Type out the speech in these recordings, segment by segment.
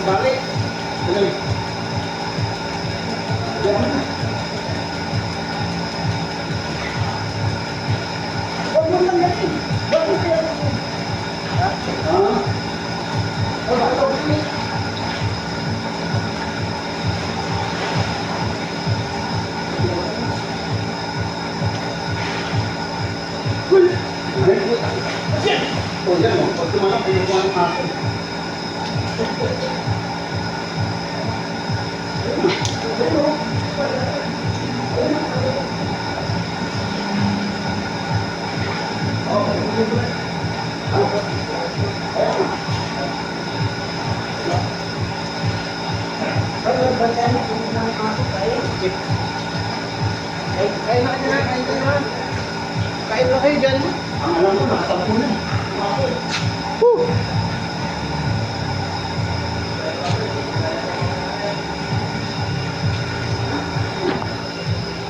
Balik. Oh, yan o. Pag tumalak, pinukuha ng akin. Kain na kayo dyan. Ang alam ko, nakasampu na.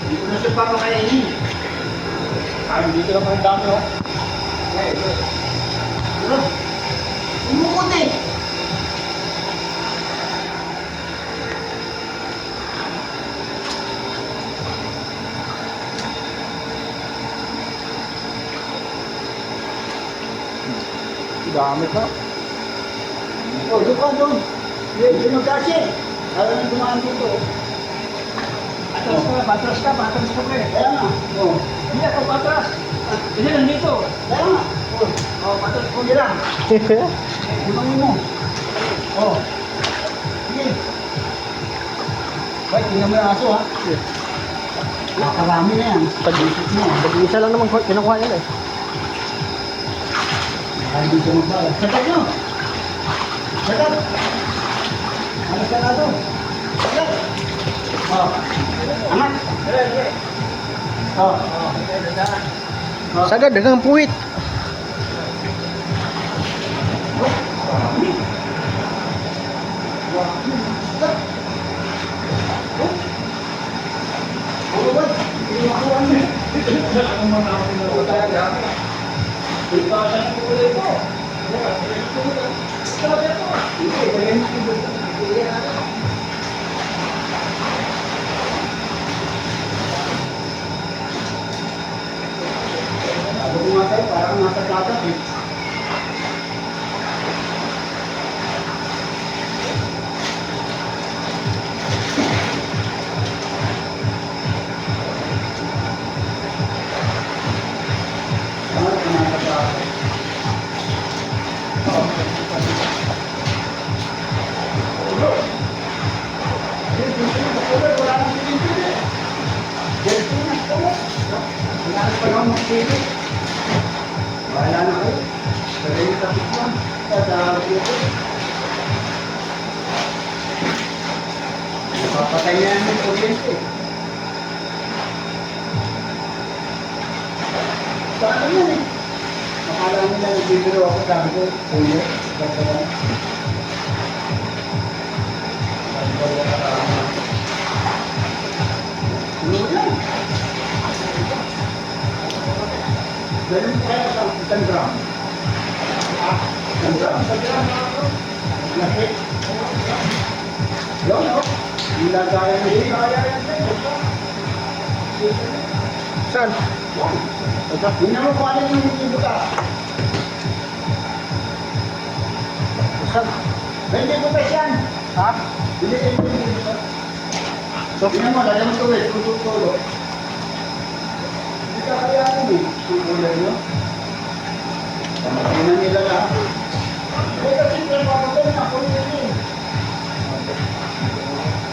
Hindi ko na siya papakainin. Ay, dito lang ang dami o. Umukot eh. Dami ka. Oh, doon ka doon. Yun ang kasi. Alam na dumaan dito. Patras ka pre. Kaya nga. Oh. Hindi ako patras. Hindi nandito. Kaya nga. Oh, patras ko. Sige lang. Limangin mo. Oh. Sige. Bay, tingnan mo yung aso ha. Nakarami na yan. Pag-isa lang naman kinukuha nila eh. Ay, dito magbayad. Sagat nyo! Sagat! Ano sa nato? Sagat! Oh. Angat! Oh. Sagad, dagang puwit. Ako kumatay, parang nasa dagat eh. Bahala na kayo. Sabi yung tapos mo. Sa dito. Papatay na yan yung kuryente. Saan yan eh? Makala nila nagbibiro ako. Sabi ko, puyo. Basta yan. Sabi ko, ano yan? Ganun kaya sa isang gram. Isang gram. Laki. Yun, no? Hindi kaya na yun. Kaya yan. Saan? Hindi naman pala yung buta. Saan? 20 butas yan. Ha? Hindi, So, tingnan mo, lagyan mo tubig, tulo. Hindi ka kayanin eh. Tukulay nyo. Pamakinan nila lang. Eh, kasi pinapapagod na ako yun eh.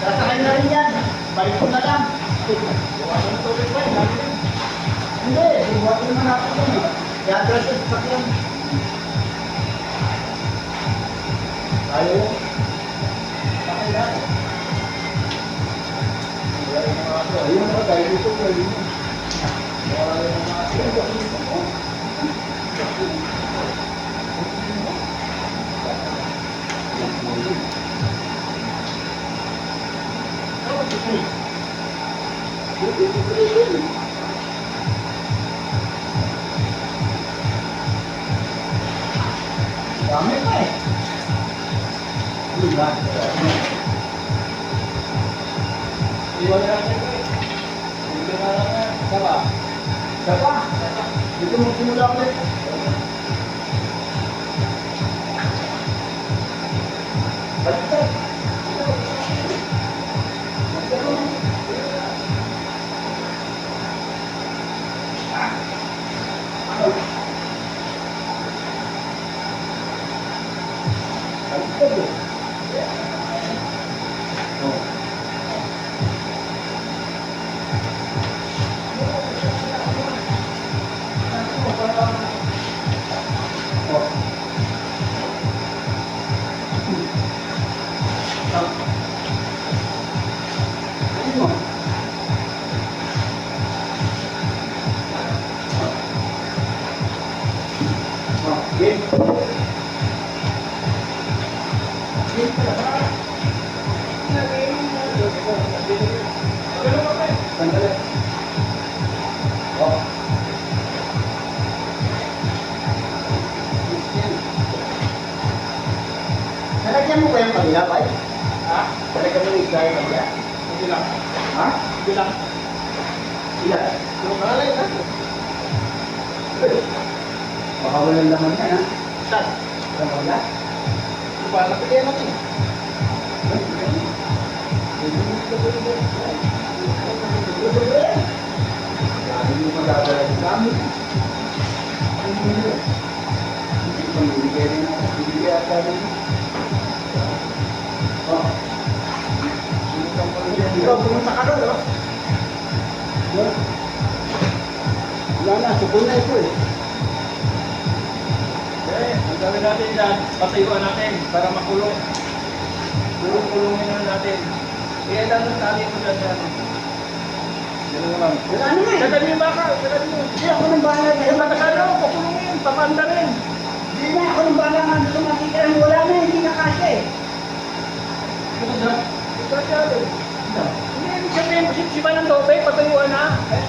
Sasakay na rin yan. Balik ko na lang. Bukasan ng tubig pa eh. Lagi rin. Hindi, buhat ko naman natin yun eh. Kaya address ko sa yan. Tayo yun. Sakay na. Wala yung mga aso. Ayun na, dahil dito ko. Wala yung mga aso. Dami pa eh. Diba? Iwan natin ko eh. Dito na lang yan. Saba? Sapa. Dito mo simula ulit. Baliktad. Baliktad eh. Oh. Nalagyan mo ba yung kabila, bay? Ha? Nalagyan mo yung isla yung kabila? Hindi lang. Ha? Hindi lang. Ilan? Yung kalay na. Baka walang laman yan, ha? Saan? Walang wala? Para pilihan natin. Lagi mo magdadala ng gamit. Hindi ko mamimigay rin ako. Bibigay at lagi mo. Oh. Ikaw, pumunta ka doon, oh. Wala na, subol na ito eh. Eh, ang gawin natin dyan, patayuan natin para makulong. Kulong-kulungin na natin. Kaya lang ang tali mo dyan dyan. Yan naman. Wala na nga eh. Sagad mo yung baka, sagad mo. Hindi ako nang bahala. Yung matasalo, pakulungin, papanda rin. Hindi na ako nang bahala nga gusto makita. Wala na, hindi na kasya eh. Ano dyan? Ito. Hindi, ibig sabihin, sipa ng tope, patayuan na. Eh,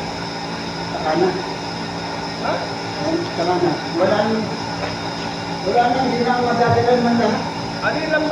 Saka na. ha? Saka na. Wala na, hindi na ako magdadala man lahat. Ano yung